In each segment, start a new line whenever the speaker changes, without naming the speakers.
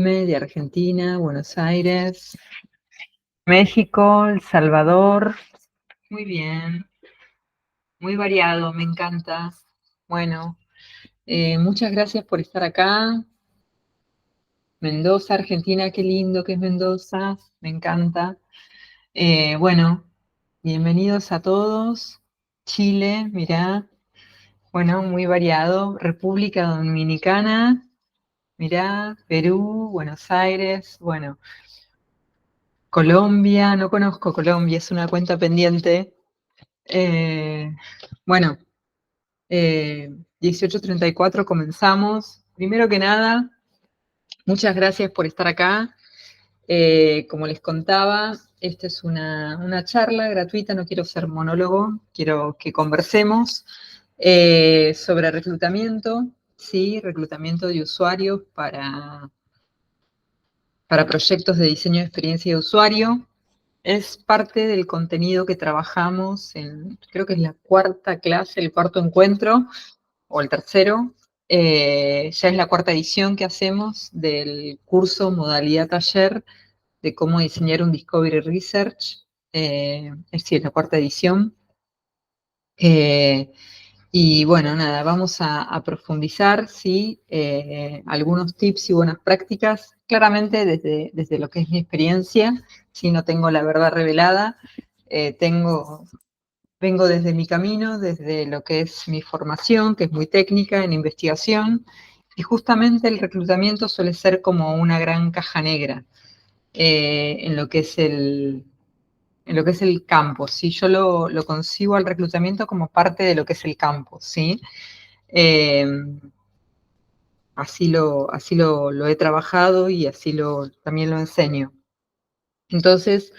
Jime, de Argentina, Buenos Aires, México, El Salvador. Muy bien, muy variado, me encanta. Bueno, muchas gracias por estar acá. Mendoza, Argentina, qué lindo que es Mendoza, me encanta. Bueno, bienvenidos a todos. Chile, mirá, bueno, muy variado. República Dominicana, mirá, Perú, Buenos Aires, bueno. Colombia, no conozco Colombia, es una cuenta pendiente. Eh, bueno, 18:34 comenzamos. Primero que nada, muchas gracias por estar acá. Como les contaba, esta es una charla gratuita, no quiero ser monólogo, quiero que conversemos sobre reclutamiento, sí, reclutamiento de usuarios para proyectos de diseño de experiencia de usuario. Es parte del contenido que trabajamos creo que es la cuarta clase, el cuarto encuentro, o el tercero. Ya es la cuarta edición que hacemos del curso modalidad taller de cómo diseñar un Discovery Research. Es decir, la cuarta edición. Y bueno, nada, vamos a profundizar, ¿sí? Algunos tips y buenas prácticas, claramente desde lo que es mi experiencia, si no tengo la verdad revelada, vengo desde mi camino, desde lo que es mi formación, que es muy técnica en investigación, y justamente el reclutamiento suele ser como una gran caja negra en lo que es el campo, ¿sí? Yo lo concibo al reclutamiento como parte de lo que es el campo, ¿sí? Eh, así lo he trabajado y también lo enseño. Entonces,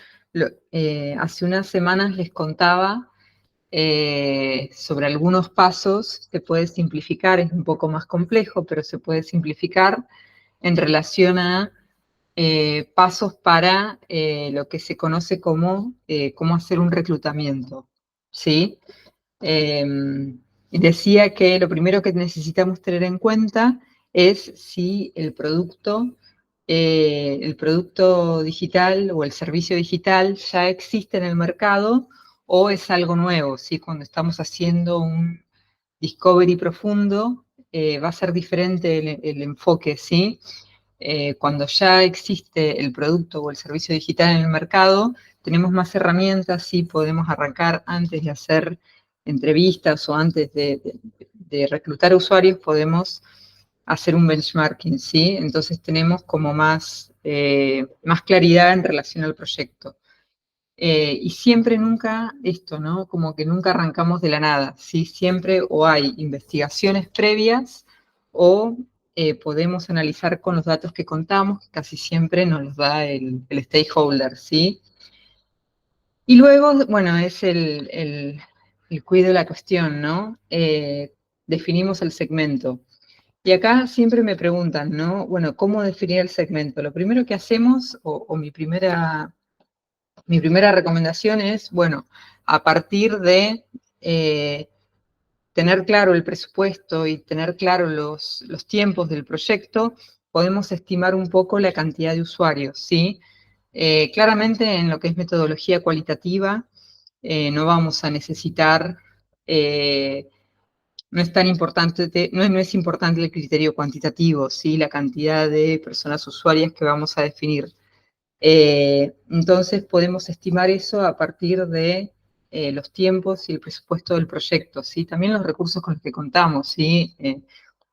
hace unas semanas les contaba sobre algunos pasos. Se puede simplificar, es un poco más complejo, pero se puede simplificar en relación a pasos para lo que se conoce como cómo hacer un reclutamiento, ¿sí? Eh, Decía que lo primero que necesitamos tener en cuenta es si el producto digital o el servicio digital ya existe en el mercado o es algo nuevo, ¿sí? Cuando estamos haciendo un discovery profundo, va a ser diferente el enfoque, ¿sí? Cuando ya existe el producto o el servicio digital en el mercado, tenemos más herramientas, sí, podemos arrancar antes de hacer entrevistas o antes de reclutar usuarios, podemos hacer un benchmarking, ¿sí? Entonces tenemos como más claridad en relación al proyecto. Y siempre, nunca esto, ¿no? Como que nunca arrancamos de la nada, ¿sí? Siempre o hay investigaciones previas o podemos analizar con los datos que contamos, que casi siempre nos los da el stakeholder, ¿sí? Y luego, bueno, es el quid de la cuestión, ¿no? Definimos el segmento. Y acá siempre me preguntan, ¿no? Bueno, ¿cómo definir el segmento? Lo primero que hacemos, o mi primera recomendación es, bueno, a partir de tener claro el presupuesto y tener claro los tiempos del proyecto, podemos estimar un poco la cantidad de usuarios, ¿sí? Claramente en lo que es metodología cualitativa, no vamos a necesitar, no es tan importante, no es importante el criterio cuantitativo, ¿sí? La cantidad de personas usuarias que vamos a definir. Entonces podemos estimar eso a partir de los tiempos y el presupuesto del proyecto, ¿sí? También los recursos con los que contamos, ¿sí?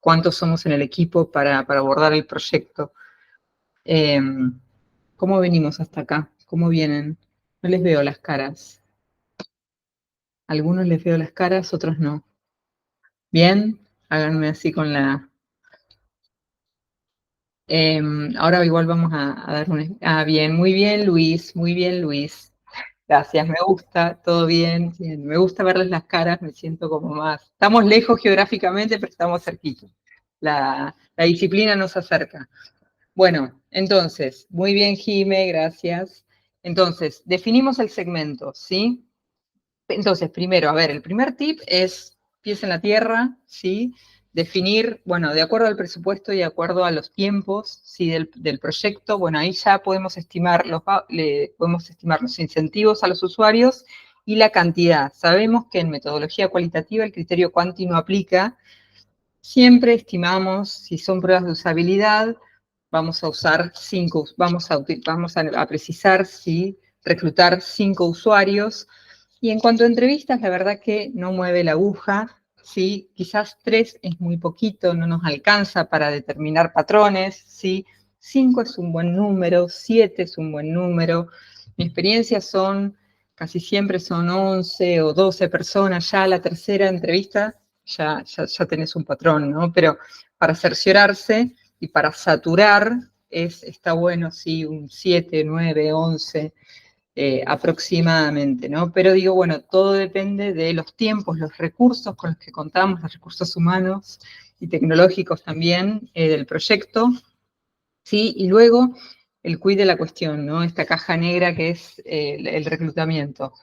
Cuántos somos en el equipo para abordar el proyecto. Eh, ¿Cómo venimos hasta acá? ¿Cómo vienen? No les veo las caras. Algunos les veo las caras, otros no. ¿Bien? Háganme así con la... Ahora igual vamos a dar un... Ah, bien, muy bien, Luis, muy bien, Luis. Gracias, me gusta, todo bien, bien. Me gusta verles las caras, me siento como más. Estamos lejos geográficamente, pero estamos cerquitos. La disciplina nos acerca. Bueno, entonces, muy bien, Jime, gracias. Entonces, definimos el segmento, ¿sí? Entonces, primero, a ver, el primer tip es pies en la tierra, ¿sí? definir, bueno, de acuerdo al presupuesto y de acuerdo a los tiempos, ¿sí? del proyecto, bueno, ahí ya podemos estimar podemos estimar los incentivos a los usuarios y la cantidad. Sabemos que en metodología cualitativa el criterio Quanti no aplica. Siempre estimamos, si son pruebas de usabilidad, vamos a usar vamos a precisar si reclutar 5 usuarios. Y en cuanto a entrevistas, la verdad que no mueve la aguja, ¿sí? Quizás 3 es muy poquito, no nos alcanza para determinar patrones, ¿sí? 5 es un buen número, 7 es un buen número. Mi experiencia casi siempre son 11 o 12 personas, ya la tercera entrevista ya tenés un patrón, ¿no? Pero para cerciorarse y para saturar está bueno, sí, un 7, 9, 11 aproximadamente, ¿no? Pero digo, bueno, todo depende de los tiempos, los recursos con los que contamos, los recursos humanos y tecnológicos también del proyecto, ¿sí? Y luego el quid de la cuestión, ¿no? Esta caja negra que es el reclutamiento.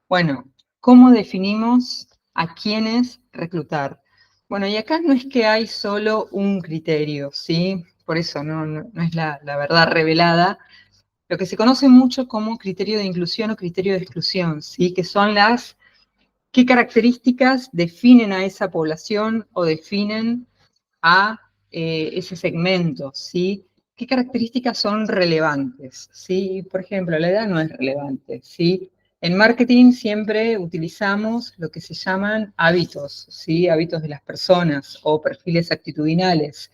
Bueno, ¿cómo definimos a quiénes reclutar? Bueno, y acá no es que hay solo un criterio, ¿sí? Por eso no es la verdad revelada. Lo que se conoce mucho como criterio de inclusión o criterio de exclusión, ¿sí? Que son qué características definen a esa población o definen a ese segmento, ¿sí? ¿Qué características son relevantes? ¿Sí? Por ejemplo, la edad no es relevante, ¿sí? En marketing siempre utilizamos lo que se llaman hábitos, ¿sí? Hábitos de las personas o perfiles actitudinales.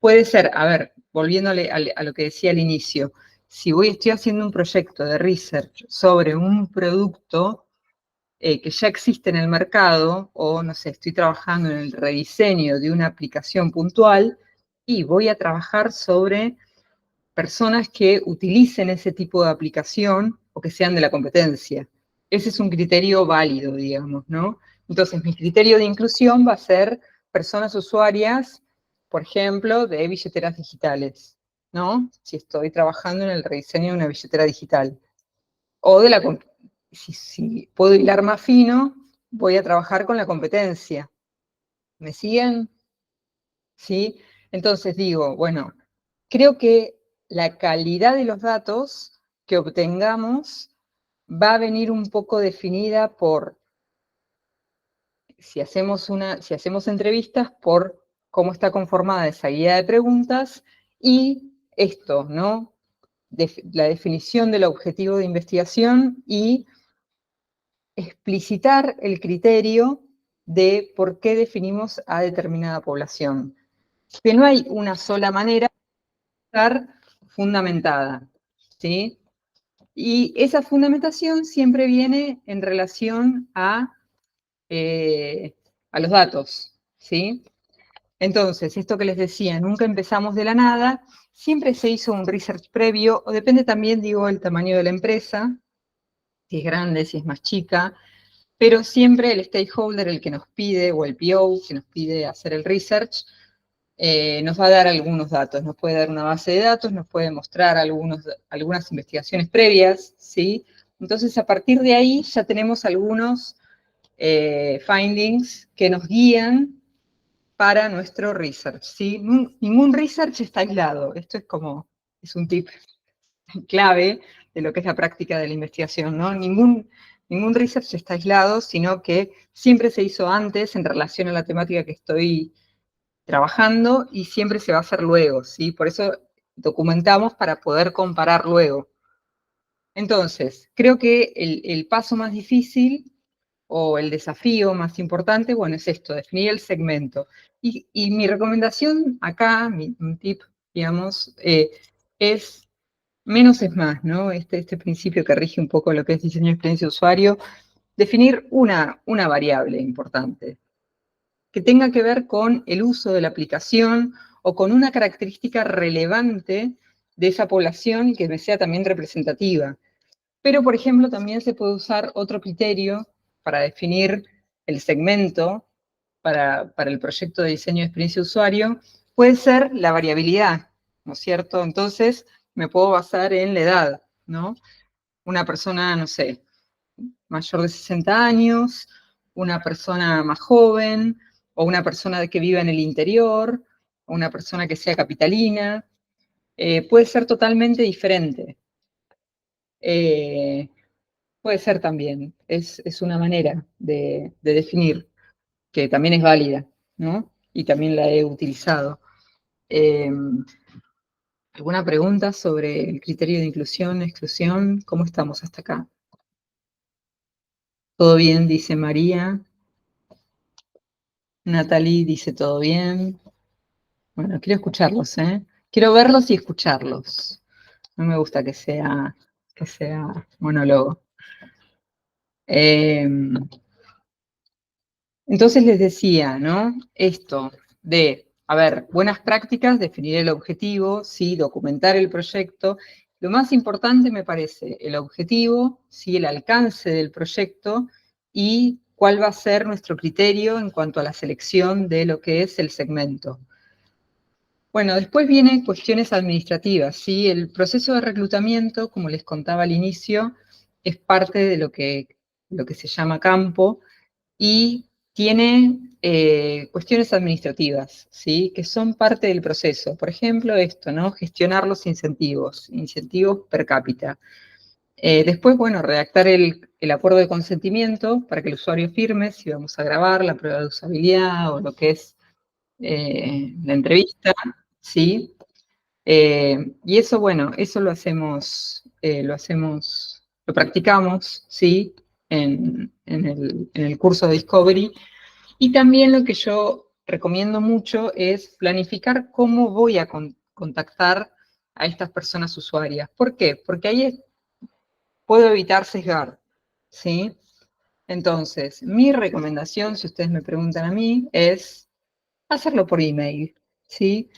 Puede ser, a ver, volviéndole a lo que decía al inicio, si estoy haciendo un proyecto de research sobre un producto que ya existe en el mercado, o no sé, estoy trabajando en el rediseño de una aplicación puntual y voy a trabajar sobre personas que utilicen ese tipo de aplicación o que sean de la competencia. Ese es un criterio válido, digamos, ¿no? Entonces, mi criterio de inclusión va a ser personas usuarias, por ejemplo, de billeteras digitales, ¿no? Si estoy trabajando en el rediseño de una billetera digital. O de si puedo hilar más fino, voy a trabajar con la competencia. ¿Me siguen? ¿Sí? Entonces digo, bueno, creo que la calidad de los datos que obtengamos va a venir un poco definida por, si hacemos entrevistas, por cómo está conformada esa guía de preguntas y esto, ¿no? La definición del objetivo de investigación y explicitar el criterio de por qué definimos a determinada población. Que no hay una sola manera de estar fundamentada, ¿sí? Y esa fundamentación siempre viene en relación a los datos, ¿sí? Entonces, esto que les decía, nunca empezamos de la nada, siempre se hizo un research previo, o depende también, digo, el tamaño de la empresa, si es grande, si es más chica, pero siempre el stakeholder, el que nos pide, o el PO, que nos pide hacer el research, nos va a dar algunos datos, nos puede dar una base de datos, nos puede mostrar algunas investigaciones previas, ¿sí? Entonces, a partir de ahí ya tenemos algunos findings que nos guían para nuestro research, ¿sí? Ningún research está aislado, esto es un tip clave de lo que es la práctica de la investigación, ¿no? Ningún research está aislado, sino que siempre se hizo antes en relación a la temática que estoy trabajando y siempre se va a hacer luego, ¿sí? Por eso documentamos para poder comparar luego. Entonces, creo que el paso más difícil o el desafío más importante, bueno, es esto, definir el segmento. Y mi recomendación acá, mi tip, digamos, es menos es más, ¿no? Este principio que rige un poco lo que es diseño de experiencia de usuario, definir una variable importante que tenga que ver con el uso de la aplicación o con una característica relevante de esa población y que me sea también representativa. Pero, por ejemplo, también se puede usar otro criterio para definir el segmento para el proyecto de diseño de experiencia de usuario, puede ser la variabilidad, ¿no es cierto? Entonces, me puedo basar en la edad, ¿no? Una persona, no sé, mayor de 60 años, una persona más joven, o una persona que viva en el interior, o una persona que sea capitalina, puede ser totalmente diferente. Puede ser también, es una manera de definir, que también es válida, ¿no? Y también la he utilizado. Eh, ¿Alguna pregunta sobre el criterio de inclusión, exclusión? ¿Cómo estamos hasta acá? ¿Todo bien? Dice María. Natalie dice todo bien. Bueno, quiero escucharlos, ¿eh? Quiero verlos y escucharlos. No me gusta que sea monólogo. Entonces les decía, ¿no? Esto de, a ver, buenas prácticas, definir el objetivo, sí, documentar el proyecto. Lo más importante me parece el objetivo, sí, el alcance del proyecto y cuál va a ser nuestro criterio en cuanto a la selección de lo que es el segmento. Bueno, después vienen cuestiones administrativas, ¿sí? El proceso de reclutamiento, como les contaba al inicio, es parte de lo que se llama campo y tiene cuestiones administrativas, ¿sí? Que son parte del proceso. Por ejemplo, esto, ¿no? Gestionar los incentivos, incentivos per cápita. Después, bueno, redactar el acuerdo de consentimiento para que el usuario firme si vamos a grabar la prueba de usabilidad o lo que es la entrevista, ¿sí? Y eso, bueno, eso lo practicamos, ¿sí? En el curso de Discovery. Y también lo que yo recomiendo mucho es planificar cómo voy a contactar a estas personas usuarias. ¿Por qué? Porque ahí puedo evitar sesgar, ¿sí? Entonces, mi recomendación, si ustedes me preguntan a mí, es hacerlo por email, ¿sí?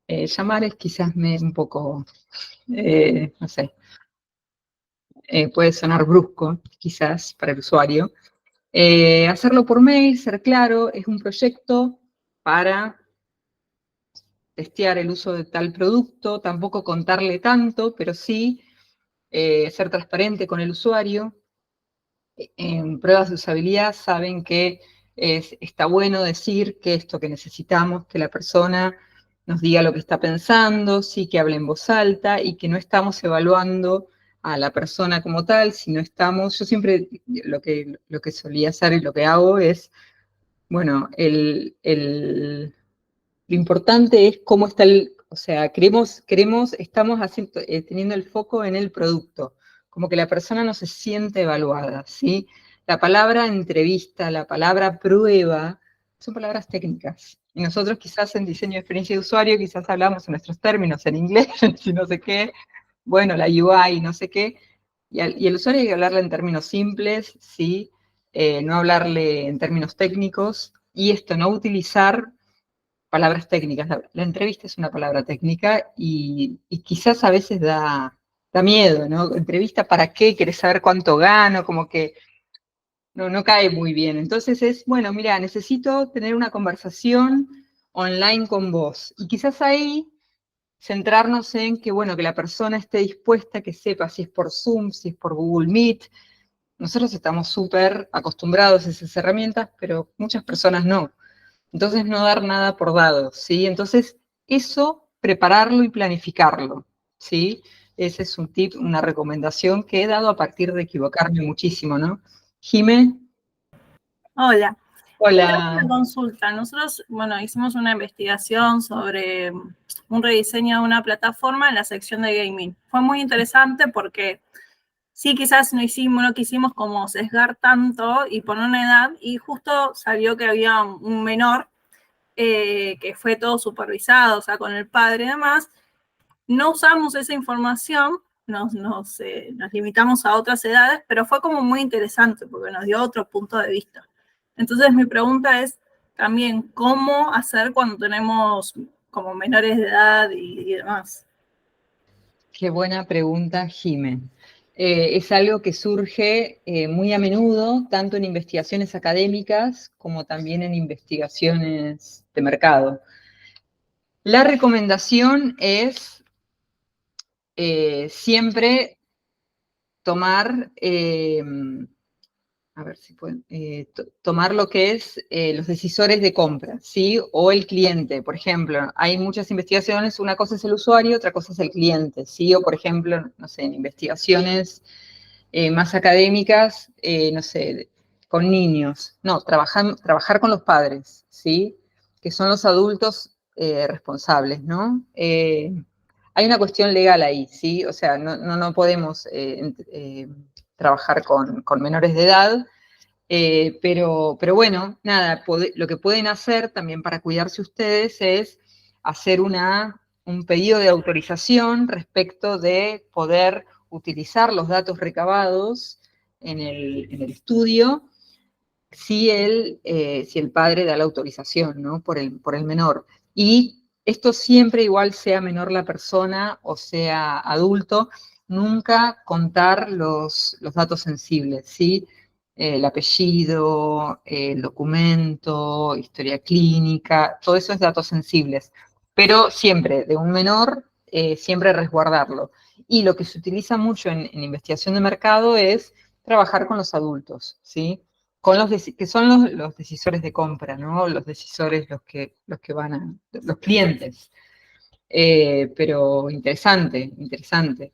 Llamar es quizás un poco, no sé, puede sonar brusco, quizás, para el usuario. Hacerlo por mail, ser claro, es un proyecto para testear el uso de tal producto, tampoco contarle tanto, pero sí ser transparente con el usuario. En pruebas de usabilidad saben que está bueno decir que esto que necesitamos, que la persona nos diga lo que está pensando, sí que hable en voz alta y que no estamos evaluando a la persona como tal, sino estamos, yo siempre lo que solía hacer y lo que hago es, bueno, lo importante es cómo está o sea, estamos teniendo el foco en el producto, como que la persona no se siente evaluada, ¿sí? La palabra entrevista, la palabra prueba, son palabras técnicas. Y nosotros quizás en diseño de experiencia de usuario, quizás hablamos en nuestros términos en inglés, y no sé qué, bueno, la UI, no sé qué, y al usuario hay que hablarle en términos simples, ¿sí? No hablarle en términos técnicos, y esto, no utilizar palabras técnicas. La entrevista es una palabra técnica y quizás a veces da miedo, ¿no? Entrevista, ¿para qué? ¿Querés saber cuánto gano? Como que no cae muy bien. Entonces es, bueno, mira, necesito tener una conversación online con vos. Y quizás ahí centrarnos en que, bueno, que la persona esté dispuesta, que sepa si es por Zoom, si es por Google Meet. Nosotros estamos súper acostumbrados a esas herramientas, pero muchas personas no. Entonces, no dar nada por dado, ¿sí? Entonces, eso, prepararlo y planificarlo, ¿sí? Ese es un tip, una recomendación que he dado a partir de equivocarme muchísimo, ¿no? Jime.
Hola.
Hola.
Una consulta. Nosotros, bueno, hicimos una investigación sobre un rediseño de una plataforma en la sección de gaming. Fue muy interesante porque sí, quizás no quisimos como sesgar tanto y poner una edad, y justo salió que había un menor que fue todo supervisado, o sea, con el padre y demás. No usamos esa información, nos limitamos a otras edades, pero fue como muy interesante porque nos dio otro punto de vista. Entonces mi pregunta es también, ¿cómo hacer cuando tenemos como menores de edad y demás?
Qué buena pregunta, Jime. Es algo que surge muy a menudo, tanto en investigaciones académicas como también en investigaciones de mercado. La recomendación es siempre tomar a ver si pueden, tomar lo que es los decisores de compra, ¿sí? O el cliente, por ejemplo. Hay muchas investigaciones, una cosa es el usuario, otra cosa es el cliente, ¿sí? O, por ejemplo, no sé, en investigaciones más académicas, no sé, con niños. No, trabajar con los padres, ¿sí? Que son los adultos responsables, ¿no? Hay una cuestión legal ahí, ¿sí? O sea, no podemos trabajar con menores de edad, pero bueno, nada, lo que pueden hacer también para cuidarse ustedes es hacer un pedido de autorización respecto de poder utilizar los datos recabados en el estudio si el padre da la autorización, ¿no? Por el menor. Y esto siempre igual sea menor la persona o sea adulto, nunca contar los datos sensibles, ¿sí? El apellido, el documento, historia clínica, todo eso es datos sensibles. Pero siempre, de un menor, siempre resguardarlo. Y lo que se utiliza mucho en investigación de mercado es trabajar con los adultos, ¿sí? Que son los decisores de compra, ¿no? Los decisores, los que van los clientes. Pero interesante, interesante.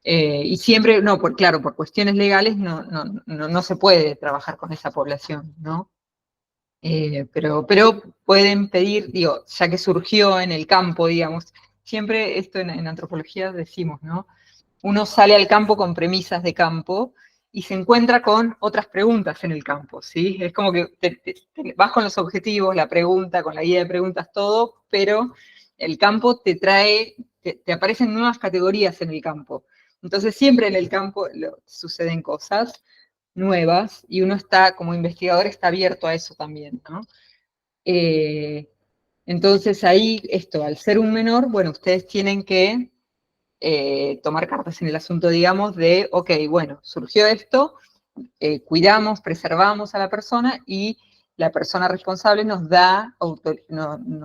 Y siempre, no, claro, por cuestiones legales no se puede trabajar con esa población, ¿no? Pero pueden pedir, digo, ya que surgió en el campo, digamos, siempre esto en antropología decimos, ¿no? Uno sale al campo con premisas de campo y se encuentra con otras preguntas en el campo, ¿sí? Es como que vas con los objetivos, la pregunta, con la guía de preguntas, todo, pero el campo te aparecen nuevas categorías en el campo. Entonces siempre en el campo suceden cosas nuevas y uno está, como investigador, está abierto a eso también, ¿no? Eh, entonces ahí, al ser un menor, bueno, ustedes tienen que tomar cartas en el asunto, digamos, de, ok, bueno, surgió esto, cuidamos, preservamos a la persona y la persona responsable nos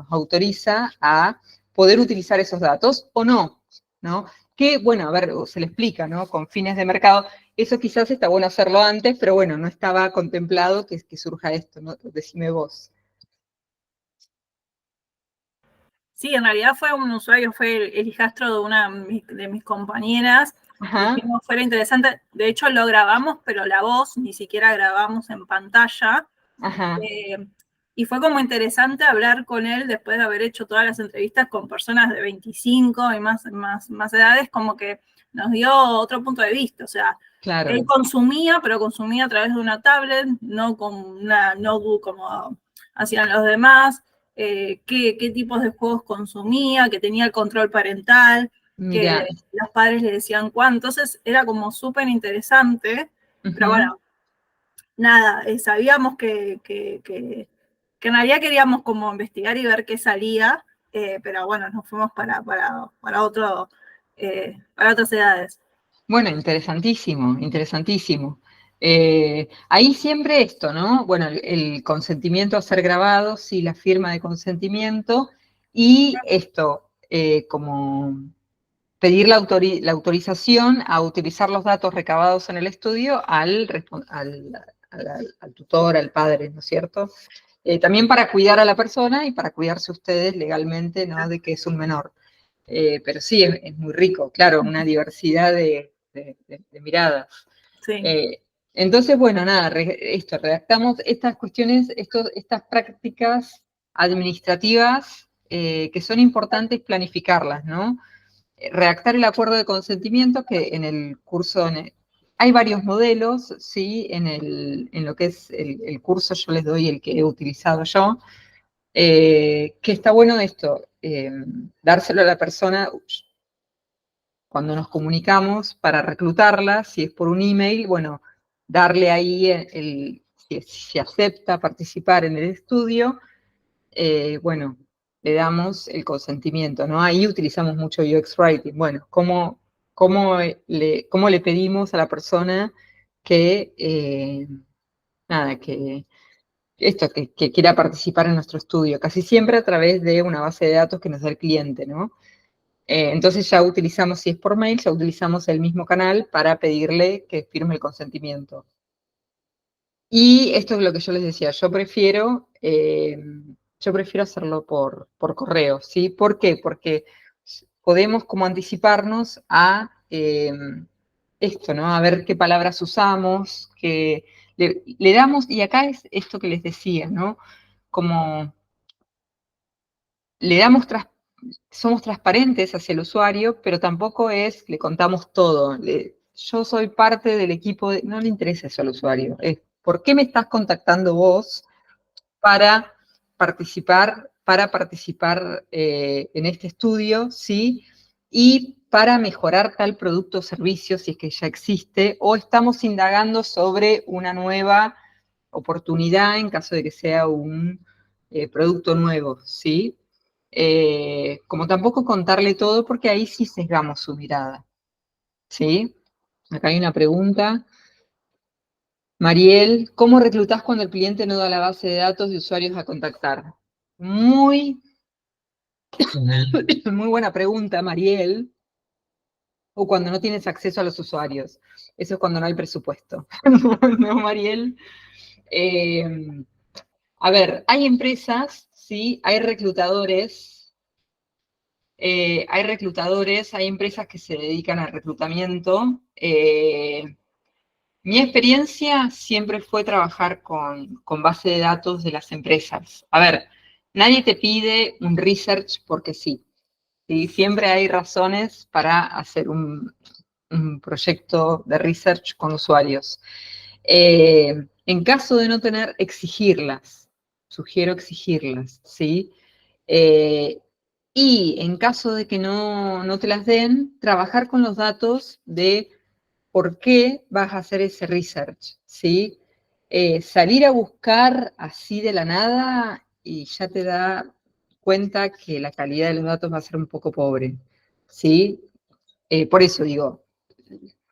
autoriza a poder utilizar esos datos o no, ¿no? Que, bueno, a ver, se le explica, ¿no? Con fines de mercado, eso quizás está bueno hacerlo antes, pero bueno, no estaba contemplado que surja esto, ¿no? Decime vos.
Sí, en realidad fue un usuario, fue el hijastro de una de mis compañeras.
Ajá,
Dijimos, fuera interesante. De hecho, lo grabamos, pero la voz ni siquiera grabamos en pantalla.
ajá,
Y fue como interesante hablar con él después de haber hecho todas las entrevistas con personas de 25 y más edades, como que nos dio otro punto de vista. O sea,
claro,
él consumía, pero consumía a través de una tablet, no con una notebook como hacían los demás. Qué tipos de juegos consumía, que tenía el control parental, que
mira,
los padres le decían cuánto. Entonces era como súper interesante, pero
ujú.
bueno, nada, sabíamos que en realidad queríamos como investigar y ver qué salía, pero bueno, nos fuimos para otras edades.
Bueno, interesantísimo, interesantísimo. Ahí siempre esto, ¿no? Bueno, el consentimiento a ser grabado, sí, la firma de consentimiento, y esto, como pedir la autorización a utilizar los datos recabados en el estudio al tutor, al padre, ¿no es cierto? También para cuidar a la persona y para cuidarse ustedes legalmente, ¿no? De que es un menor. Pero sí, es muy rico, claro, una diversidad de miradas.
Sí.
Eh, entonces, bueno, nada, redactamos estas cuestiones, estas prácticas administrativas que son importantes planificarlas, ¿no? Redactar el acuerdo de consentimiento, que en el curso hay varios modelos, ¿sí? En lo que es el curso yo les doy el que he utilizado yo, que está bueno esto, dárselo a la persona cuando nos comunicamos para reclutarla, si es por un email, bueno, darle ahí si acepta participar en el estudio, bueno, le damos el consentimiento, ¿no? Ahí utilizamos mucho UX Writing. Bueno, cómo le pedimos a la persona que, nada, que quiera participar en nuestro estudio? Casi siempre a través de una base de datos que nos da el cliente, ¿no? Entonces ya utilizamos, si es por mail, ya utilizamos el mismo canal para pedirle que firme el consentimiento. Y esto es lo que yo les decía, yo prefiero hacerlo por correo, ¿sí? ¿Por qué? Porque podemos como anticiparnos a esto, ¿no? A ver qué palabras usamos, que le damos, y acá es esto que les decía, ¿no? Como le damos, somos transparentes hacia el usuario, pero tampoco le contamos todo. Yo soy parte del equipo, no le interesa eso al usuario, es ¿por qué me estás contactando vos para participar en este estudio, ¿sí? Y para mejorar tal producto o servicio, si es que ya existe, o estamos indagando sobre una nueva oportunidad en caso de que sea un producto nuevo, ¿sí? Como tampoco contarle todo, porque ahí sí sesgamos su mirada, ¿sí? Acá hay una pregunta. Mariel, ¿cómo reclutás cuando el cliente no da la base de datos de usuarios a contactar? Muy, muy buena pregunta, Mariel. O cuando no tienes acceso a los usuarios. Eso es cuando no hay presupuesto. ¿No, Mariel? Eh, a ver, hay empresas, ¿sí? Hay empresas que se dedican al reclutamiento. Mi experiencia siempre fue trabajar con base de datos de las empresas. A ver, nadie te pide un research porque sí. ¿Sí? Siempre hay razones para hacer un proyecto de research con usuarios. En caso de no tener, exigirlas. Sugiero exigirlas, ¿sí? Eh, y en caso de que no te las den, trabajar con los datos de por qué vas a hacer ese research, ¿sí? Salir a buscar así de la nada y ya te da cuenta que la calidad de los datos va a ser un poco pobre, ¿sí? Por eso digo,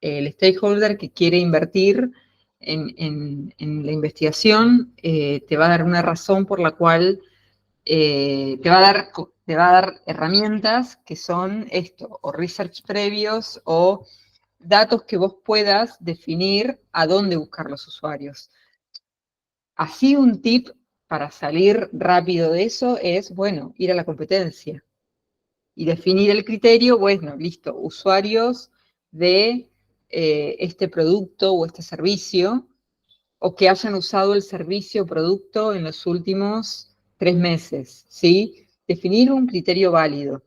el stakeholder que quiere invertir en la investigación te va a dar una razón por la cual te va a dar herramientas que son esto, o research previos, o datos que vos puedas definir a dónde buscar los usuarios. Así un tip para salir rápido de eso es, bueno, ir a la competencia y definir el criterio, bueno, listo, usuarios de este producto o este servicio, o que hayan usado el servicio o producto en los últimos 3 meses, ¿sí? Definir un criterio válido.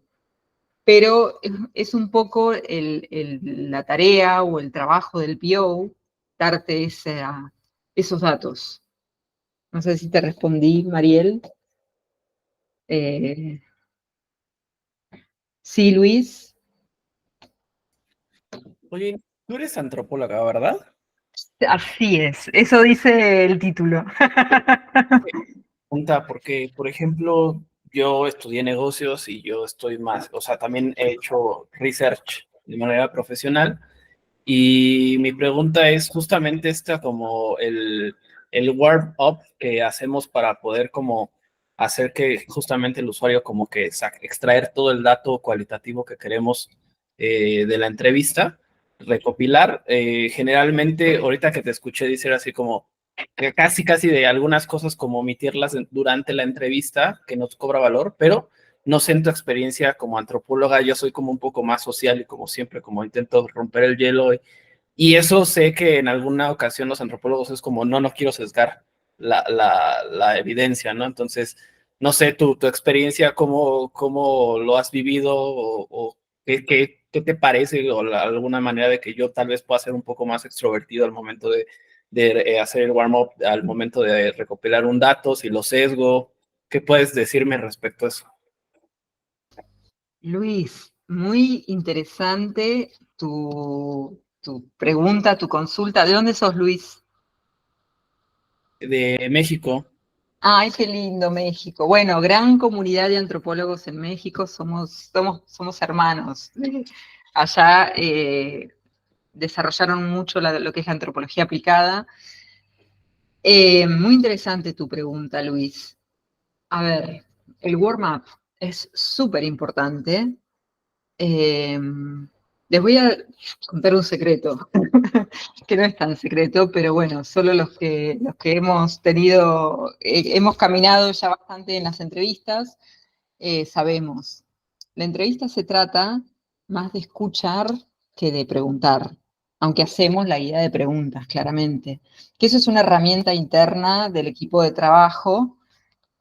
Pero es un poco la tarea o el trabajo del PO darte esos datos. No sé si te respondí, Mariel. Eh, sí, Luis.
Oye, tú eres antropóloga, ¿verdad?
Así es, eso dice el título.
Pregunta, porque, por ejemplo, yo estudié negocios y yo estoy más, o sea, también he hecho research de manera profesional. Y mi pregunta es justamente esta, como el warm-up que hacemos para poder como hacer que justamente el usuario como que extraer todo el dato cualitativo que queremos de la entrevista, recopilar. Generalmente, ahorita que te escuché decir así como que casi de algunas cosas como omitirlas durante la entrevista, que nos cobra valor, pero no sé en tu experiencia como antropóloga, yo soy como un poco más social y como siempre, como intento romper el hielo y eso sé que en alguna ocasión los antropólogos es como, no quiero sesgar la evidencia, ¿no? Entonces, no sé, tu experiencia, cómo lo has vivido o qué te parece o alguna manera de que yo tal vez pueda ser un poco más extrovertido al momento de hacer el warm-up, al momento de recopilar un dato, si lo sesgo, ¿qué puedes decirme respecto a eso?
Luis, muy interesante tu pregunta, tu consulta. ¿De dónde sos, Luis?
De México.
Ay, qué lindo México. Bueno, gran comunidad de antropólogos en México, somos hermanos. Allá desarrollaron mucho lo que es la antropología aplicada. Muy interesante tu pregunta, Luis. A ver, el warm-up es súper importante. Les voy a contar un secreto. que no es tan secreto, pero bueno, solo los que hemos tenido, hemos caminado ya bastante en las entrevistas, sabemos. La entrevista se trata más de escuchar que de preguntar, aunque hacemos la guía de preguntas, claramente. Que eso es una herramienta interna del equipo de trabajo,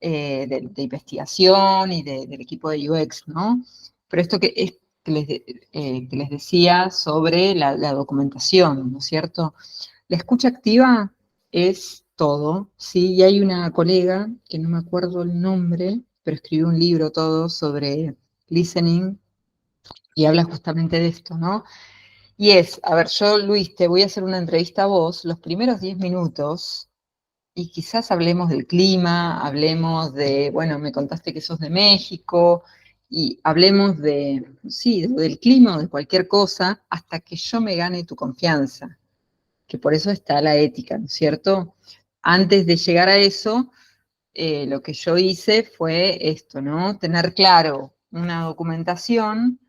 de investigación y del equipo de UX, ¿no? Pero esto que les decía sobre la documentación, ¿no es cierto? La escucha activa es todo, ¿sí? Y hay una colega, que no me acuerdo el nombre, pero escribió un libro todo sobre listening y habla justamente de esto, ¿no? Y es, a ver, yo, Luis, te voy a hacer una entrevista a vos, los primeros 10 minutos, y quizás hablemos del clima, hablemos de, bueno, me contaste que sos de México, y hablemos de, sí, del clima o de cualquier cosa, hasta que yo me gane tu confianza, que por eso está la ética, ¿no es cierto? Antes de llegar a eso, lo que yo hice fue esto, ¿no? Tener claro una documentación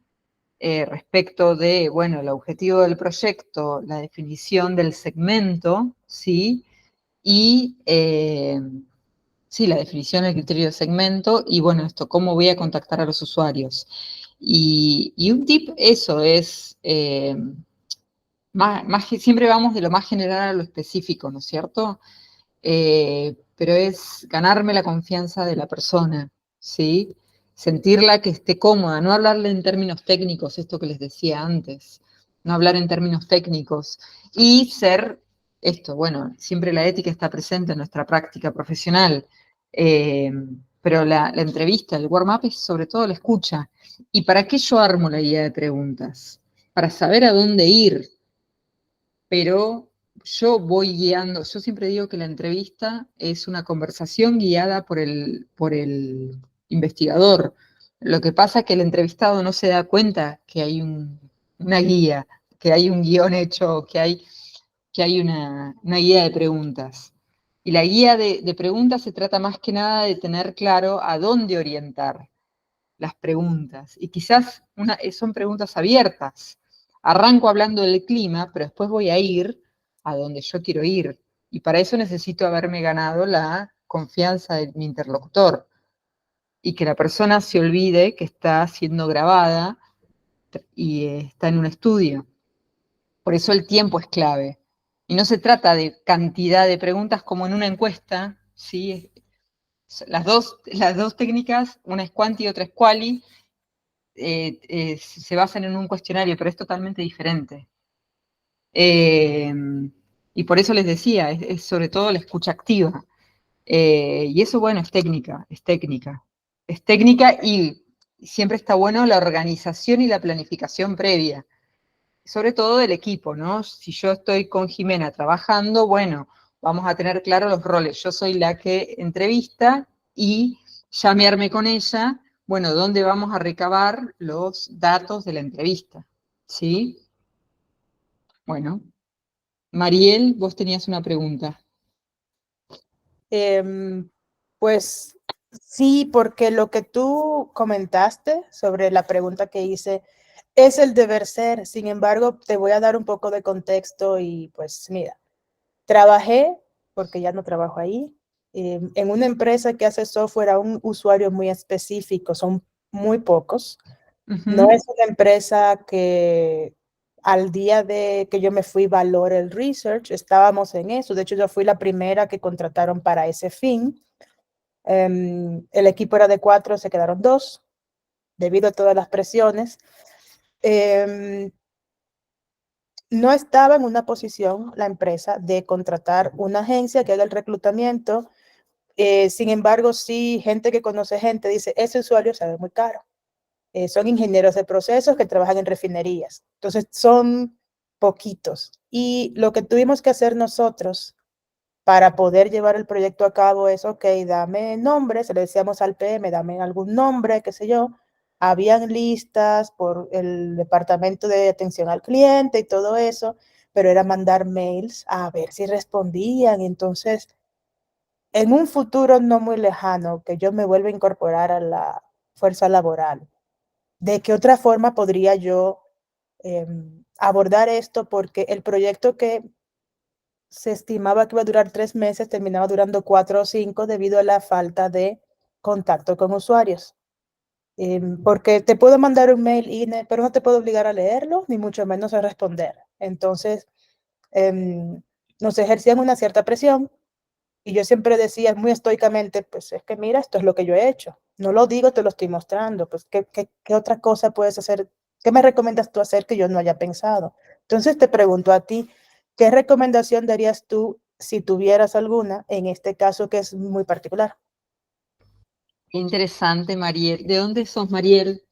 respecto de, bueno, el objetivo del proyecto, la definición del segmento, ¿sí? Y, sí, la definición del criterio de segmento y, bueno, esto, cómo voy a contactar a los usuarios. Y un tip, eso es, siempre vamos de lo más general a lo específico, ¿no es cierto? Pero es ganarme la confianza de la persona, ¿sí? Sentirla que esté cómoda, no hablarle en términos técnicos, esto que les decía antes, no hablar en términos técnicos, y ser esto, bueno, siempre la ética está presente en nuestra práctica profesional, eh, pero la entrevista, el warm-up es sobre todo la escucha. ¿Y para qué yo armo la guía de preguntas? Para saber a dónde ir, pero yo voy guiando, yo siempre digo que la entrevista es una conversación guiada por el investigador. Lo que pasa es que el entrevistado no se da cuenta que hay una guía, que hay un guión hecho, que hay una guía de preguntas. Y la guía de preguntas se trata más que nada de tener claro a dónde orientar las preguntas. Y quizás son preguntas abiertas. Arranco hablando del clima, pero después voy a ir a donde yo quiero ir. Y para eso necesito haberme ganado la confianza de mi interlocutor. Y que la persona se olvide que está siendo grabada y está en un estudio. Por eso el tiempo es clave. Y no se trata de cantidad de preguntas como en una encuesta, ¿sí? Las dos técnicas, una es quanti y otra es quali, se basan en un cuestionario, pero es totalmente diferente. Y por eso les decía, es sobre todo la escucha activa. Y eso, bueno, es técnica, es técnica. Es técnica y siempre está bueno la organización y la planificación previa, sobre todo del equipo, ¿no? Si yo estoy con Jimena trabajando, bueno, vamos a tener claro los roles. Yo soy la que entrevista y llamearme con ella, bueno, ¿dónde vamos a recabar los datos de la entrevista? ¿Sí? Bueno, Mariel, vos tenías una pregunta.
Pues sí, porque lo que tú comentaste sobre la pregunta que hice es el deber ser. Sin embargo, te voy a dar un poco de contexto y pues mira, trabajé, porque ya no trabajo ahí, en una empresa que hace software a un usuario muy específico, son muy pocos. No es una empresa que al día de que yo me fui valore el research, estábamos en eso. De hecho, yo fui la primera que contrataron para ese fin. El equipo era de 4, se quedaron 2, debido a todas las presiones. No estaba en una posición la empresa de contratar una agencia que haga el reclutamiento. Sin embargo, sí, gente que conoce gente dice, ese usuario sale muy caro. Son ingenieros de procesos que trabajan en refinerías. Entonces, son poquitos. Y lo que tuvimos que hacer nosotros para poder llevar el proyecto a cabo es, ok, dame nombres, le decíamos al PM, dame algún nombre, qué sé yo. Habían listas por el departamento de atención al cliente y todo eso, pero era mandar mails a ver si respondían. Entonces, en un futuro no muy lejano, que yo me vuelva a incorporar a la fuerza laboral, ¿de qué otra forma podría yo abordar esto porque el proyecto que se estimaba que iba a durar 3 meses terminaba durando 4 o 5 debido a la falta de contacto con usuarios. Porque te puedo mandar un mail, Ine, pero no te puedo obligar a leerlo, ni mucho menos a responder. Entonces, nos ejercían una cierta presión y yo siempre decía muy estoicamente, pues es que mira, esto es lo que yo he hecho. No lo digo, te lo estoy mostrando. Pues, ¿qué otra cosa puedes hacer? ¿Qué me recomiendas tú hacer que yo no haya pensado? Entonces te pregunto a ti, ¿qué recomendación darías tú si tuvieras alguna en este caso que es muy particular?
Qué interesante, Mariel. ¿De dónde sos, Mariel?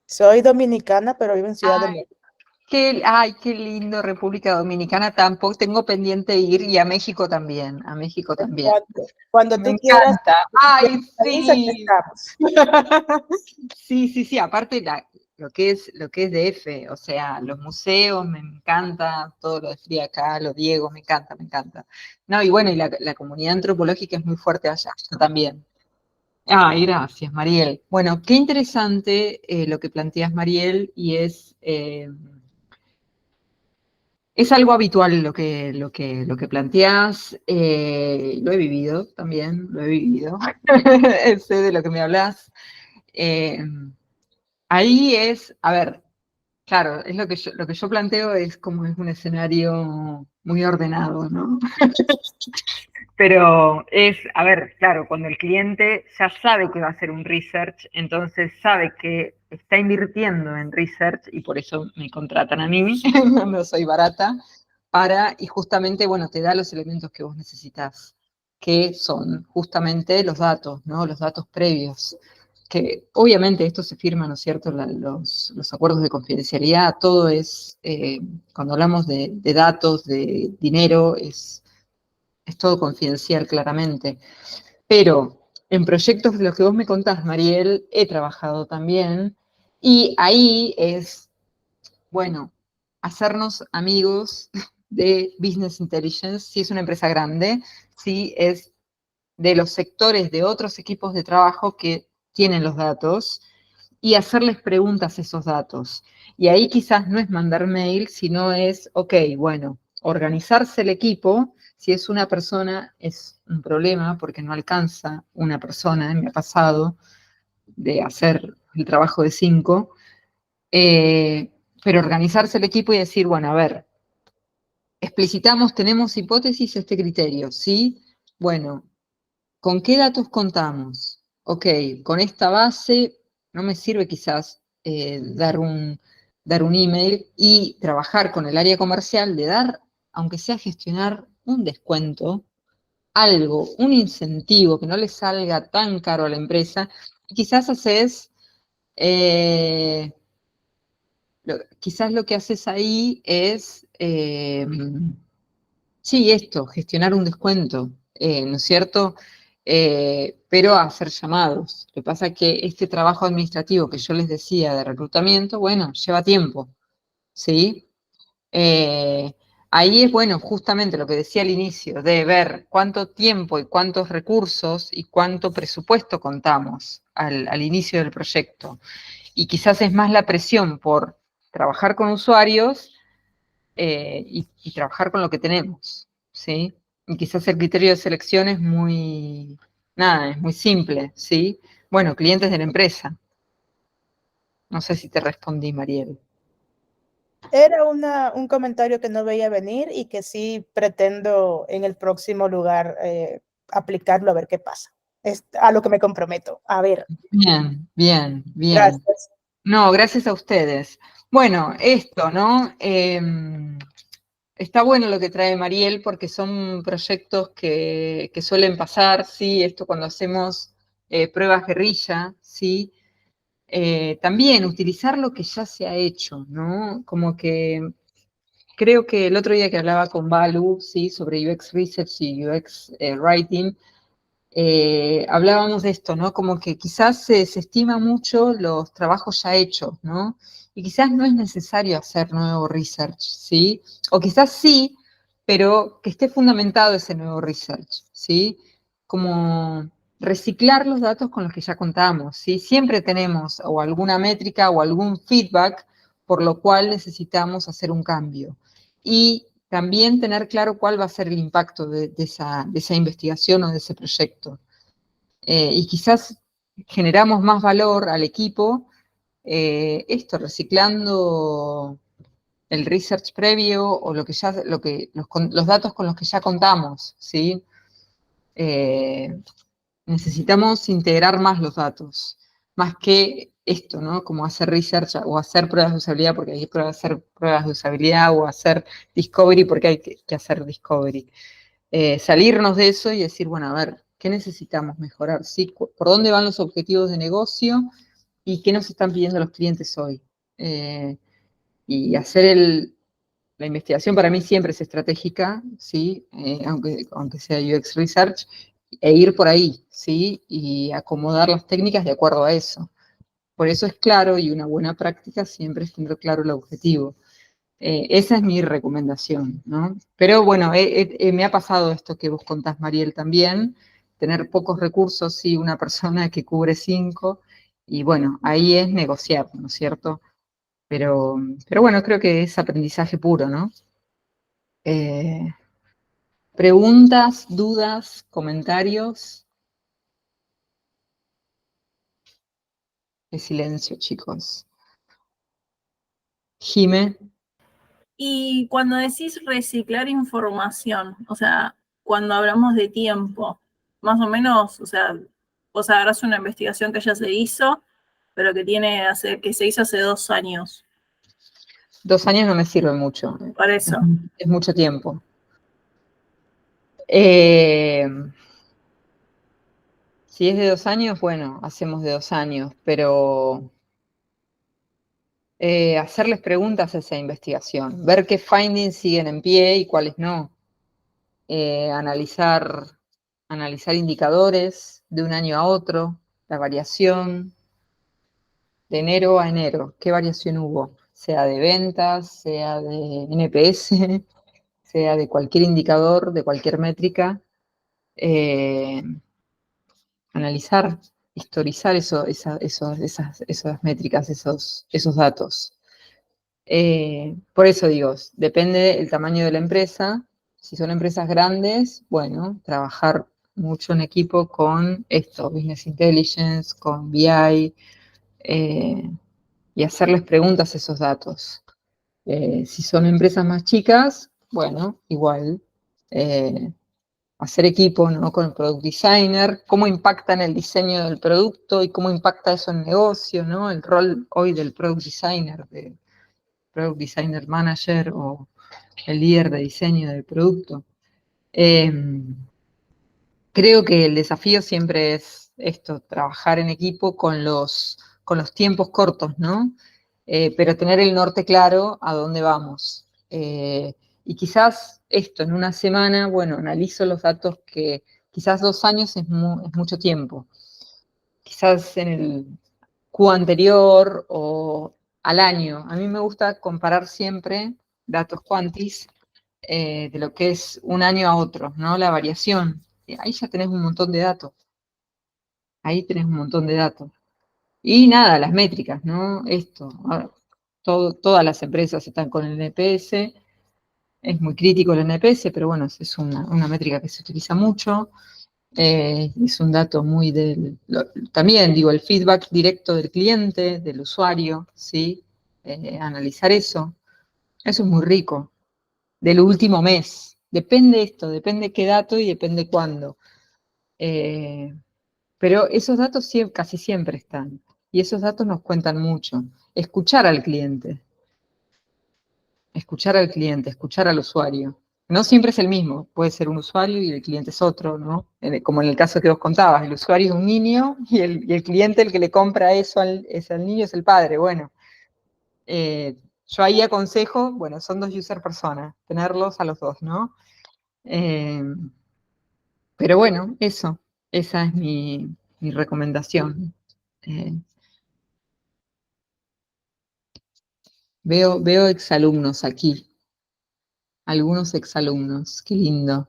Soy dominicana, pero vivo en Ciudad de
Ay,
México.
ay, qué lindo, República Dominicana. Tampoco tengo pendiente ir y a México también, a México también.
Cuando
Me
tú quieras,
encanta. Ay,
país, aquí
sí.
estamos.
Sí, sí, sí. Aparte lo que es DF, o sea, los museos, me encanta, todo lo de Frida Kahlo, Diego, me encanta, me encanta. No, y bueno, y la comunidad antropológica es muy fuerte allá, yo también. Ay, gracias, Mariel. Bueno, qué interesante lo que planteas, Mariel, y es algo habitual lo que planteás. Lo he vivido también, lo he vivido. Sé de lo que me hablas. Eh, Ahí es, a ver, claro, es lo que yo planteo es como es un escenario muy ordenado, ¿no? Pero es, a ver, claro, cuando el cliente ya sabe que va a hacer un research, entonces sabe que está invirtiendo en research y por eso me contratan a mí, no soy barata, y justamente, bueno, te da los elementos que vos necesitas, que son justamente los datos, ¿no? Los datos previos, que obviamente esto se firma, ¿no es cierto? Los acuerdos de confidencialidad, todo es, cuando hablamos de datos, de dinero, es todo confidencial, claramente. Pero en proyectos de los que vos me contás, Mariel, he trabajado también, y ahí es, bueno, hacernos amigos de Business Intelligence, si es una empresa grande, si es de los sectores de otros equipos de trabajo que tienen los datos, y hacerles preguntas a esos datos. Y ahí quizás no es mandar mail, sino es, ok, bueno, organizarse el equipo. Si es una persona, es un problema porque no alcanza una persona, me ha pasado, de hacer el trabajo de 5, pero organizarse el equipo y decir, bueno, a ver, explicitamos, tenemos hipótesis, este criterio, ¿sí? Bueno, ¿con qué datos contamos? Ok, con esta base no me sirve quizás dar un email y trabajar con el área comercial de dar, aunque sea gestionar un descuento, algo, un incentivo que no le salga tan caro a la empresa. Y quizás eh, quizás lo que haces ahí es, sí, esto, gestionar un descuento, ¿no es cierto? Pero a hacer llamados. Lo que pasa es que este trabajo administrativo que yo les decía de reclutamiento, bueno, lleva tiempo, ¿sí? Eh, Ahí es, bueno, justamente lo que decía al inicio, de ver cuánto tiempo y cuántos recursos y cuánto presupuesto contamos al inicio del proyecto. Y quizás es más la presión por trabajar con usuarios y trabajar con lo que tenemos, ¿sí? Y quizás el criterio de selección es es muy simple, ¿sí? Bueno, clientes de la empresa. No sé si te respondí, Mariel.
Era un comentario que no veía venir y que sí pretendo en el próximo lugar aplicarlo a ver qué pasa. Es a lo que me comprometo. A ver.
Bien, bien, bien.
Gracias.
No, gracias a ustedes. Bueno, esto, ¿no? Está bueno lo que trae Mariel porque son proyectos que suelen pasar, ¿sí? Esto cuando hacemos pruebas guerrilla, ¿sí? También utilizar lo que ya se ha hecho, ¿no? Como que creo que el otro día que hablaba con Balu, ¿sí? Sobre UX Research y UX Writing, hablábamos de esto, ¿no? Como que quizás se desestima mucho los trabajos ya hechos, ¿no? Y quizás no es necesario hacer nuevo research, ¿sí? O quizás sí, pero que esté fundamentado ese nuevo research, ¿sí? Como reciclar los datos con los que ya contamos, ¿sí? Siempre tenemos o alguna métrica o algún feedback por lo cual necesitamos hacer un cambio. Y también tener claro cuál va a ser el impacto de esa investigación o de ese proyecto. Y quizás generamos más valor al equipo, reciclando el research previo o los datos con los que ya contamos, ¿sí? Necesitamos integrar más los datos, más que esto, ¿no? Como hacer research o hacer pruebas de usabilidad porque hay que hacer pruebas de usabilidad o hacer discovery porque hay que hacer discovery. Salirnos de eso y decir, bueno, a ver, ¿qué necesitamos mejorar? ¿Sí? ¿Por dónde van los objetivos de negocio? ¿Y qué nos están pidiendo los clientes hoy? Y hacer la investigación para mí siempre es estratégica, ¿sí? Aunque sea UX Research, e ir por ahí, ¿sí? Y acomodar las técnicas de acuerdo a eso. Por eso es claro y una buena práctica siempre es tener claro el objetivo. Esa es mi recomendación, ¿no? Pero bueno, me ha pasado esto que vos contás, Mariel, también, tener pocos recursos, sí, una persona que cubre 5, y bueno, ahí es negociar, ¿no es cierto? Pero bueno, creo que es aprendizaje puro, ¿no? Preguntas, dudas, comentarios. Qué silencio, chicos. Jime.
Y cuando decís reciclar información, o sea, cuando hablamos de tiempo, más o menos, o sea, vos agarrás una investigación que ya se hizo, pero que se hizo hace 2 años.
2 años no me sirve mucho.
Por eso.
Es mucho tiempo. Si es de 2 años, bueno, hacemos de 2 años, pero hacerles preguntas a esa investigación, ver qué findings siguen en pie y cuáles no. Analizar indicadores de un año a otro, la variación de enero a enero, qué variación hubo, sea de ventas, sea de NPS, sea de cualquier indicador, de cualquier métrica. Analizar, historizar esas métricas, esos datos. Por eso digo, depende el tamaño de la empresa. Si son empresas grandes, bueno, trabajar mucho en equipo con esto, Business Intelligence, con BI, y hacerles preguntas a esos datos. Si son empresas más chicas, bueno, igual, hacer equipo, ¿no? Con el product designer, cómo impacta en el diseño del producto y cómo impacta eso en el negocio, ¿no? El rol hoy del product designer, de product designer manager o el líder de diseño del producto. Creo que el desafío siempre es esto, trabajar en equipo con los tiempos cortos, ¿no? Pero tener el norte claro a dónde vamos. Y quizás esto, en una semana, bueno, analizo los datos que quizás 2 años es mucho tiempo. Quizás en el Q anterior o al año. A mí me gusta comparar siempre datos quantis de lo que es un año a otro, ¿no? La variación. Ahí ya tenés un montón de datos. Ahí tenés un montón de datos. Y nada, las métricas, ¿no? Esto. Todas las empresas están con el NPS. Es muy crítico el NPS, pero bueno, es una métrica que se utiliza mucho. Es un dato muy también, digo, el feedback directo del cliente, del usuario, ¿sí? Analizar eso. Eso es muy rico. Del último mes. Depende esto, depende qué dato y depende cuándo. Pero esos datos casi siempre están. Y esos datos nos cuentan mucho. Escuchar al cliente. Escuchar al cliente, escuchar al usuario. No siempre es el mismo. Puede ser un usuario y el cliente es otro, ¿no? Como en el caso que vos contabas. El usuario es un niño y el cliente, el que le compra eso al niño, es el padre. Bueno, yo ahí aconsejo, bueno, son 2 user personas, tenerlos a los 2, ¿no? Pero bueno, esa es mi recomendación. Veo exalumnos aquí, algunos exalumnos, qué lindo.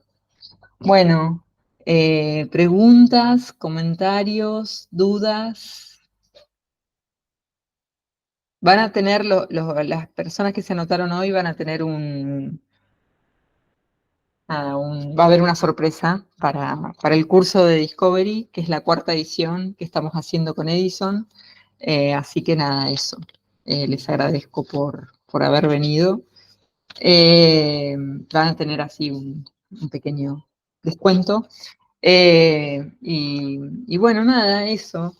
Bueno, preguntas, comentarios, dudas. Van a tener, las personas que se anotaron hoy van a tener va a haber una sorpresa para el curso de Discovery, que es la 4ª edición que estamos haciendo con Edison. Así que nada, eso. Les agradezco por haber venido. Van a tener así un pequeño descuento. Y bueno, nada, eso.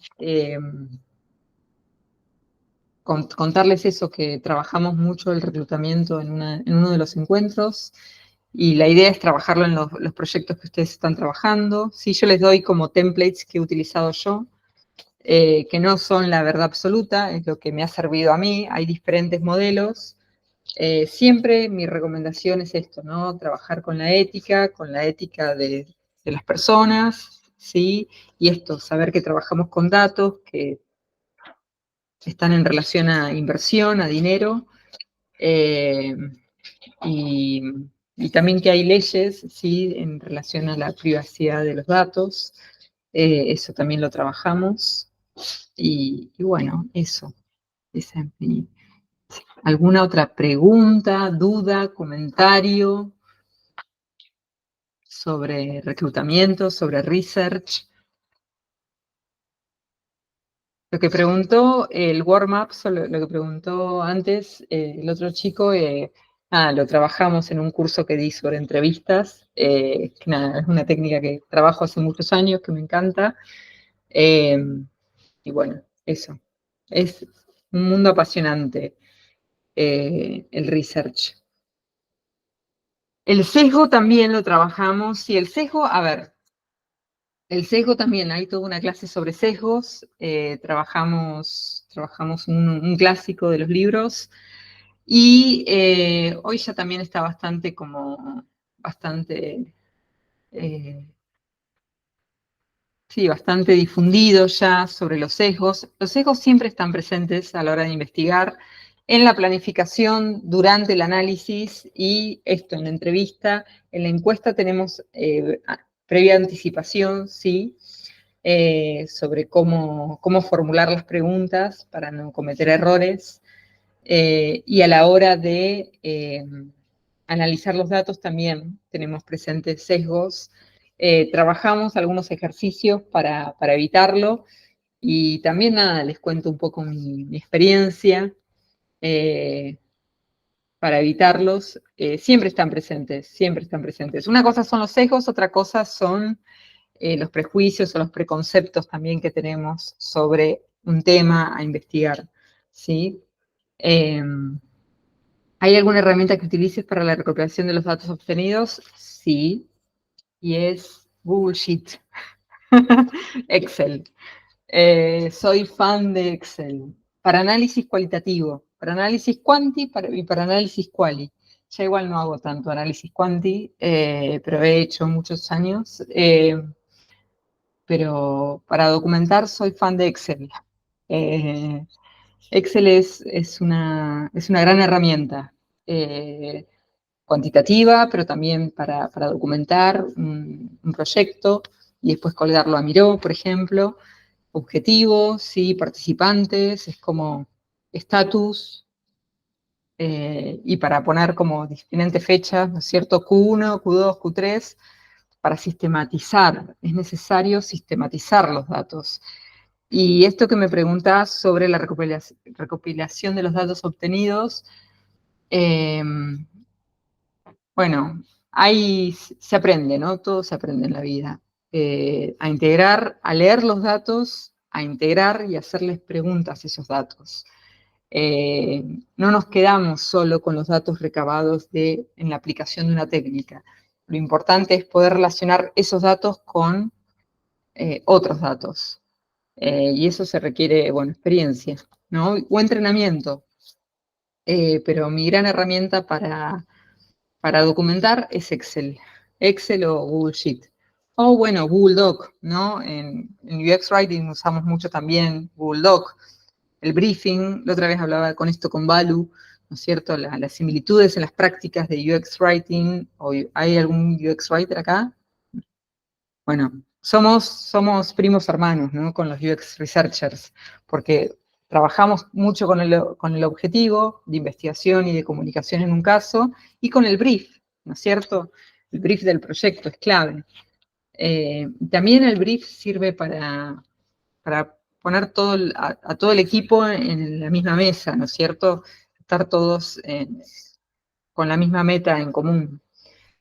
Contarles eso, que trabajamos mucho el reclutamiento en uno de los encuentros, y la idea es trabajarlo en los proyectos que ustedes están trabajando. Sí, yo les doy como templates que he utilizado yo, que no son la verdad absoluta, es lo que me ha servido a mí. Hay diferentes modelos. Siempre mi recomendación es esto, ¿no? Trabajar con la ética de las personas, ¿sí? Y esto, saber que trabajamos con datos, que están en relación a inversión, a dinero, y también que hay leyes, ¿sí? En relación a la privacidad de los datos. Eso también lo trabajamos. Y bueno, eso. Esa es ¿Alguna otra pregunta, duda, comentario sobre reclutamiento, sobre research? Lo que preguntó el warm-up, lo que preguntó antes el otro chico, lo trabajamos en un curso que di sobre entrevistas, que nada, es una técnica que trabajo hace muchos años, que me encanta. Y bueno, eso. Es un mundo apasionante, el research. El sesgo también lo trabajamos, y el sesgo, a ver, el sesgo también, hay toda una clase sobre sesgos. Trabajamos un clásico de los libros, y hoy ya también está bastante bastante difundido ya sobre los sesgos. Los sesgos siempre están presentes a la hora de investigar, en la planificación, durante el análisis, y esto en la entrevista. En la encuesta tenemos previa anticipación, ¿sí? Sobre cómo formular las preguntas para no cometer errores. Y a la hora de analizar los datos también tenemos presentes sesgos. Trabajamos algunos ejercicios para evitarlo, y también nada, les cuento un poco mi experiencia para evitarlos. Siempre están presentes, siempre están presentes. Una cosa son los sesgos, otra cosa son los prejuicios o los preconceptos también que tenemos sobre un tema a investigar, ¿sí? ¿Hay alguna herramienta que utilices para la recopilación de los datos obtenidos? Sí, y es Google Sheet. Excel. Soy fan de Excel. Para análisis cualitativo, para análisis quanti y para análisis quali. Ya igual no hago tanto análisis quanti, pero he hecho muchos años. Pero para documentar soy fan de Excel. Excel es una gran herramienta cuantitativa, pero también para documentar un proyecto y después colgarlo a Miro, por ejemplo. Objetivos, ¿sí? Participantes, es como estatus, y para poner como diferentes fechas, ¿no es cierto? Q1, Q2, Q3, para sistematizar. Es necesario sistematizar los datos. Y esto que me preguntás sobre la recopilación de los datos obtenidos, bueno, ahí se aprende, ¿no? Todo se aprende en la vida. A integrar, a leer los datos, a integrar y hacerles preguntas a esos datos. No nos quedamos solo con los datos recabados en la aplicación de una técnica. Lo importante es poder relacionar esos datos con otros datos. Y eso se requiere, bueno, experiencia, ¿no? O entrenamiento. Pero mi gran herramienta para documentar es Excel. Excel o Google Sheet. O bueno, Google Doc, ¿no? En UX Writing usamos mucho también Google Doc. El briefing, la otra vez hablaba con esto con Balu, ¿no es cierto? Las similitudes en las prácticas de UX Writing. ¿Hay algún UX Writer acá? Bueno, somos primos hermanos, ¿no? Con los UX Researchers, porque trabajamos mucho con el objetivo de investigación y de comunicación en un caso, y con el brief, ¿no es cierto? El brief del proyecto es clave. También el brief sirve para poner a todo el equipo en la misma mesa, ¿no es cierto? Estar todos con la misma meta en común.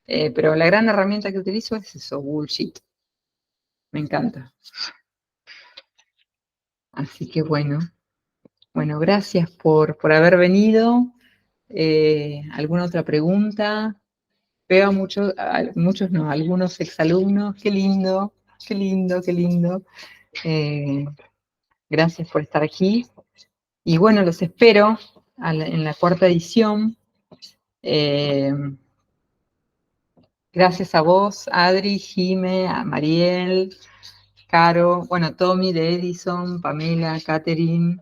Pero la gran herramienta que utilizo es eso, Bullsheet. Me encanta. Así que bueno, gracias por haber venido. ¿Alguna otra pregunta? Veo a muchos no, algunos exalumnos. Qué lindo, qué lindo, qué lindo. Gracias por estar aquí. Y bueno, los espero en la 4ª edición. Gracias a vos, Adri, Jime, a Mariel, Caro, bueno, Tommy de Edison, Pamela, Catherine,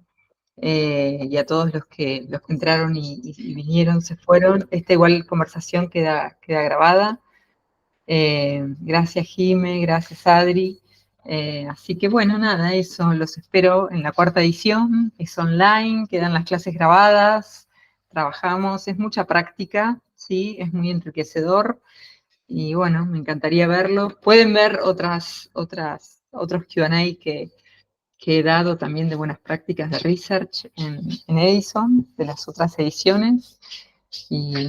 y a todos los que entraron y vinieron, se fueron. Esta igual conversación queda grabada. Gracias, Jime, gracias, Adri. Así que bueno, nada, eso, los espero en la 4ª edición. Es online, quedan las clases grabadas, trabajamos, es mucha práctica, ¿sí? Es muy enriquecedor. Y bueno, me encantaría verlos. Pueden ver otros Q&A que he dado también de buenas prácticas de research en Edison, de las otras ediciones. Y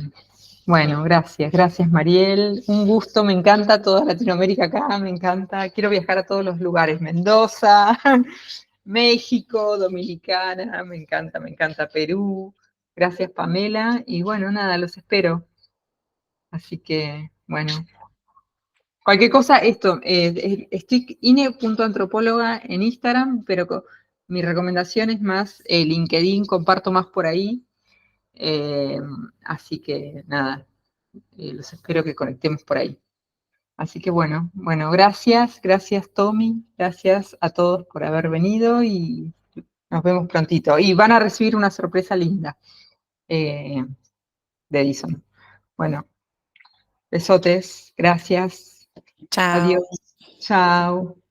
bueno, gracias Mariel. Un gusto, me encanta toda Latinoamérica acá, me encanta. Quiero viajar a todos los lugares, Mendoza, México, Dominicana, me encanta Perú. Gracias Pamela. Y bueno, nada, los espero. Así que, bueno. Cualquier cosa, esto, estoy ine.antropóloga en Instagram, pero mi recomendación es más LinkedIn, comparto más por ahí. Así que nada, los espero que conectemos por ahí. Así que bueno, gracias Tommy, gracias a todos por haber venido y nos vemos prontito. Y van a recibir una sorpresa linda de Edison. Bueno, besotes, gracias.
Chao.
Adiós. Chao.